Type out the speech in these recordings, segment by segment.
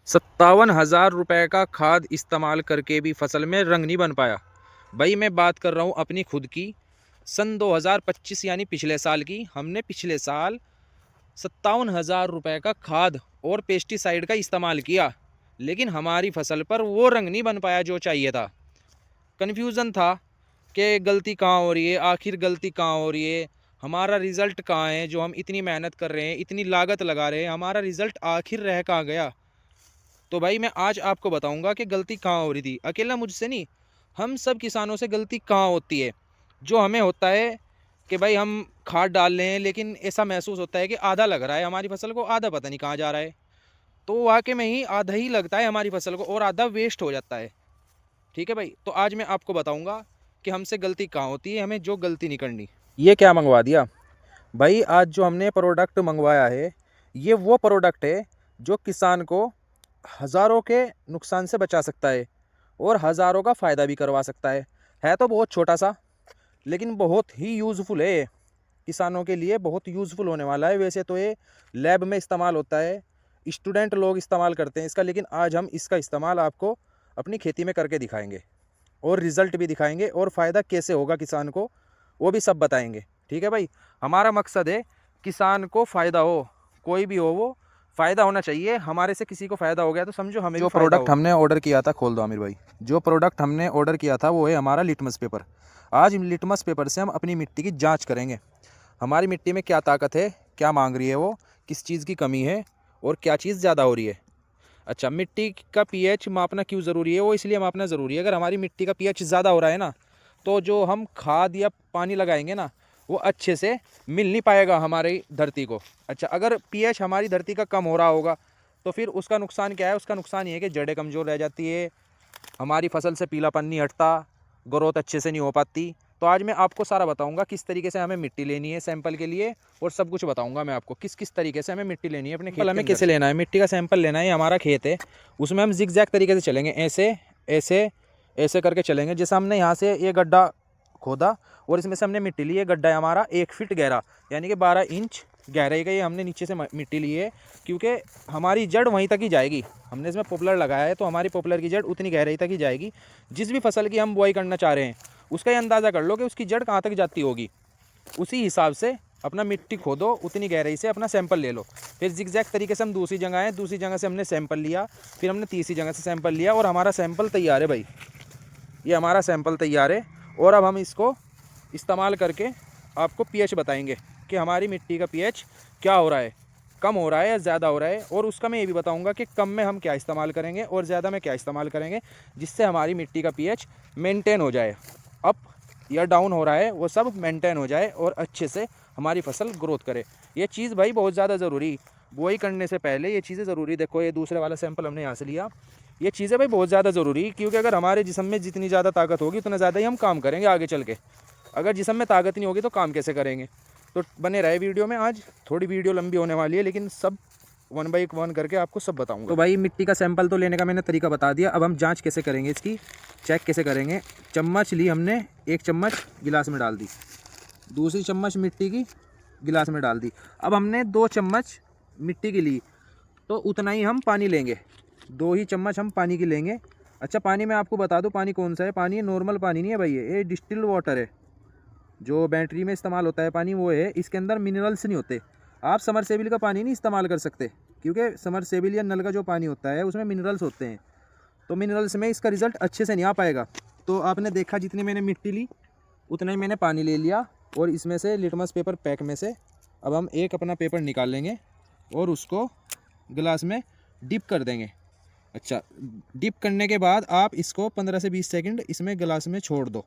₹57,000 का खाद इस्तेमाल करके भी फसल में रंग नहीं बन पाया। भाई मैं बात कर रहा हूँ अपनी खुद की। सन 2025 यानी पिछले साल की, हमने पिछले साल ₹57,000 का खाद और पेस्टिसाइड का इस्तेमाल किया, लेकिन हमारी फसल पर वो रंग नहीं बन पाया जो चाहिए था। कन्फ्यूज़न था कि गलती कहाँ हो रही है, आखिर गलती कहाँ हो रही है, हमारा रिज़ल्ट कहाँ है, जो हम इतनी मेहनत कर रहे हैं, इतनी लागत लगा रहे हैं, हमारा रिज़ल्ट आखिर रह कहाँ गया। तो भाई मैं आज आपको बताऊंगा कि गलती कहाँ हो रही थी। अकेला मुझसे नहीं, हम सब किसानों से गलती कहाँ होती है। जो हमें होता है कि भाई हम खाद डाल रहे हैं, लेकिन ऐसा महसूस होता है कि आधा लग रहा है हमारी फसल को, आधा पता नहीं कहाँ जा रहा है। तो वाकई में ही आधा ही लगता है हमारी फसल को और आधा वेस्ट हो जाता है। ठीक है भाई, तो आज मैं आपको बताऊंगा कि हमसे गलती कहाँ होती है, हमें जो गलती नहीं करनी। ये क्या मंगवा दिया भाई, आज जो हमने प्रोडक्ट मंगवाया है, ये वो प्रोडक्ट है जो किसान को हज़ारों के नुकसान से बचा सकता है और हज़ारों का फ़ायदा भी करवा सकता है तो बहुत छोटा सा, लेकिन बहुत ही यूज़फुल है। किसानों के लिए बहुत यूज़फुल होने वाला है। वैसे तो ये लैब में इस्तेमाल होता है, स्टूडेंट लोग इस्तेमाल करते हैं इसका, लेकिन आज हम इसका इस्तेमाल आपको अपनी खेती में करके दिखाएंगे और रिज़ल्ट भी दिखाएंगे और फ़ायदा कैसे होगा किसान को वो भी सब बताएंगे। ठीक है भाई, हमारा मकसद है किसान को फ़ायदा हो, कोई भी हो वो फ़ायदा होना चाहिए। हमारे से किसी को फ़ायदा हो गया तो समझो हमें जो प्रोडक्ट हमने ऑर्डर किया था, खोल दो आमिर भाई। जो प्रोडक्ट हमने ऑर्डर किया था वो है हमारा लिटमस पेपर। आज लिटमस पेपर से हम अपनी मिट्टी की जाँच करेंगे, हमारी मिट्टी में क्या ताकत है, क्या मांग रही है वो, किस चीज़ की कमी है और क्या चीज़ ज़्यादा हो रही है। अच्छा, मिट्टी का पीएच मापना क्यों ज़रूरी है? वो इसलिए मापना ज़रूरी है, अगर हमारी मिट्टी का पीएच ज़्यादा हो रहा है ना, तो जो हम खाद या पानी लगाएंगे ना, वो अच्छे से मिल नहीं पाएगा हमारी धरती को। अच्छा, अगर पीएच हमारी धरती का कम हो रहा होगा तो फिर उसका नुकसान क्या है? उसका नुकसान ये है कि जड़ें कमज़ोर रह जाती है, हमारी फसल से पीलापन नहीं हटता, ग्रोथ अच्छे से नहीं हो पाती। तो आज मैं आपको सारा बताऊंगा किस तरीके से हमें मिट्टी लेनी है सैंपल के लिए, और सब कुछ बताऊंगा मैं आपको किस किस तरीके से हमें मिट्टी लेनी है अपने खेत। हमें कैसे लेना है मिट्टी का सैंपल लेना है, ये हमारा खेत है, उसमें हम जिगजैग तरीके से चलेंगे, ऐसे ऐसे ऐसे करके चलेंगे। जैसे हमने यहाँ से ये गड्ढा खोदा और इसमें से हमने मिट्टी ली है, गड्ढा है हमारा 1 फीट गहरा, यानी कि 12 इंच गहराई का ये हमने नीचे से मिट्टी ली है, क्योंकि हमारी जड़ वहीं तक ही जाएगी। हमने इसमें पॉपुलर लगाया है तो हमारी पॉपुलर की जड़ उतनी गहराई तक ही जाएगी। जिस भी फसल की हम बुआई करना चाह रहे हैं उसका ये अंदाज़ा कर लो कि उसकी जड़ कहाँ तक जाती होगी, उसी हिसाब से अपना मिट्टी खोदो, उतनी गहराई से अपना सैंपल ले लो। फिर जिगजैग तरीके से हम दूसरी जगह आए, दूसरी जगह से हमने सैंपल लिया, फिर हमने तीसरी जगह से सैंपल लिया और हमारा सैंपल तैयार है भाई। ये हमारा सैंपल तैयार है और अब हम इसको इस्तेमाल करके आपको पीएच बताएंगे कि हमारी मिट्टी का पीएच क्या हो रहा है, कम हो रहा है या ज़्यादा हो रहा है। और उसका मैं ये भी बताऊंगा कि कम में हम क्या इस्तेमाल करेंगे और ज़्यादा में क्या इस्तेमाल करेंगे, जिससे हमारी मिट्टी का पीएच मेंटेन हो जाए, अप या डाउन हो रहा है वो सब मेंटेन हो जाए और अच्छे से हमारी फसल ग्रोथ करे। ये चीज़ भाई बहुत ज़्यादा ज़रूरी, बुआई करने से पहले ये चीज़ें ज़रूरी। देखो ये दूसरे वाला सैंपल हमने यहाँ से लिया, ये चीज़ें भाई बहुत ज़्यादा ज़रूरी, क्योंकि अगर हमारे जिस्म में जितनी ज़्यादा ताकत होगी उतना ज़्यादा ही हम काम करेंगे आगे चल के। अगर जिस्म में ताकत नहीं होगी तो काम कैसे करेंगे? तो बने रहे वीडियो में, आज थोड़ी वीडियो लंबी होने वाली है लेकिन सब 1 बाई 1 करके आपको सब बताऊंगा। तो भाई मिट्टी का सैंपल तो लेने का मैंने तरीका बता दिया, अब हम जांच कैसे करेंगे, इसकी चेक कैसे करेंगे। चम्मच ली हमने, 1 चम्मच गिलास में डाल दी, दूसरी चम्मच मिट्टी की गिलास में डाल दी। अब हमने 2 चम्मच मिट्टी की ली तो उतना ही हम पानी लेंगे, 2 ही चम्मच हम पानी की लेंगे। अच्छा, पानी मैं आपको बता दूं पानी कौन सा है, पानी नॉर्मल पानी नहीं है भाई, ये डिस्टिल्ड वाटर है, जो बैटरी में इस्तेमाल होता है पानी वो है। इसके अंदर मिनरल्स नहीं होते। आप समरसेबिल का पानी नहीं इस्तेमाल कर सकते, क्योंकि समरसेबिल या नल का जो पानी होता है उसमें मिनरल्स होते हैं, तो मिनरल्स में इसका रिज़ल्ट अच्छे से नहीं आ पाएगा। तो आपने देखा जितनी मैंने मिट्टी ली उतना ही मैंने पानी ले लिया, और इसमें से लिटमस पेपर पैक में से अब हम एक अपना पेपर निकाल लेंगे और उसको गिलास में डिप कर देंगे। अच्छा, डिप करने के बाद आप इसको 15 से 20 सेकंड इसमें गिलास में छोड़ दो,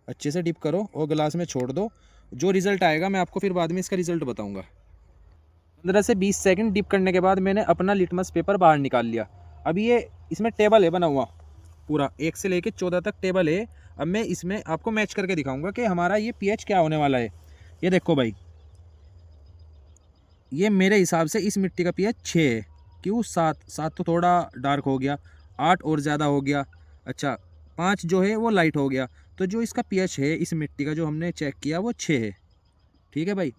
अच्छे से डिप करो और गिलास में छोड़ दो। जो रिज़ल्ट आएगा मैं आपको फिर बाद में इसका रिज़ल्ट बताऊंगा। 15 से 20 सेकंड डिप करने के बाद मैंने अपना लिटमस पेपर बाहर निकाल लिया। अभी ये इसमें टेबल है बना हुआ, पूरा 1 से लेकर 14 तक टेबल है। अब मैं इसमें आपको मैच करके दिखाऊंगा कि हमारा ये पीएच क्या होने वाला है। ये देखो भाई, ये मेरे हिसाब से इस मिट्टी का पीएच 6 है। क्यों 7 तो थोड़ा डार्क हो गया, 8 और ज़्यादा हो गया, अच्छा 5 जो है वो लाइट हो गया। तो जो इसका पीएच है इस मिट्टी का जो हमने चेक किया वो 6 है। ठीक है भाई,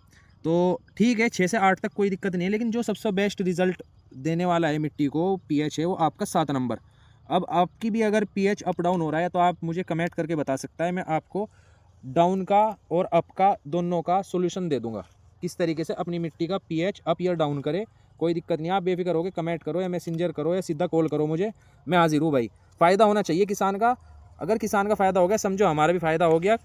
तो ठीक है, 6 से 8 तक कोई दिक्कत नहीं है, लेकिन जो सबसे बेस्ट रिजल्ट देने वाला है मिट्टी को पीएच है वो आपका 7 नंबर। अब आपकी भी अगर पीएच अप डाउन हो रहा है तो आप मुझे कमेंट करके बता सकता है, मैं आपको डाउन का और अप का दोनों का सॉल्यूशन दे दूंगा, किस तरीके से अपनी मिट्टी का पीएच अप या डाउन करे। कोई दिक्कत नहीं, आप बेफिक्र होकर कमेंट करो या मैसेंजर करो या सीधा कॉल करो मुझे, मैं हाजिर हूँ भाई। फ़ायदा होना चाहिए किसान का, अगर किसान का फ़ायदा हो गया समझो हमारा भी फ़ायदा हो गया।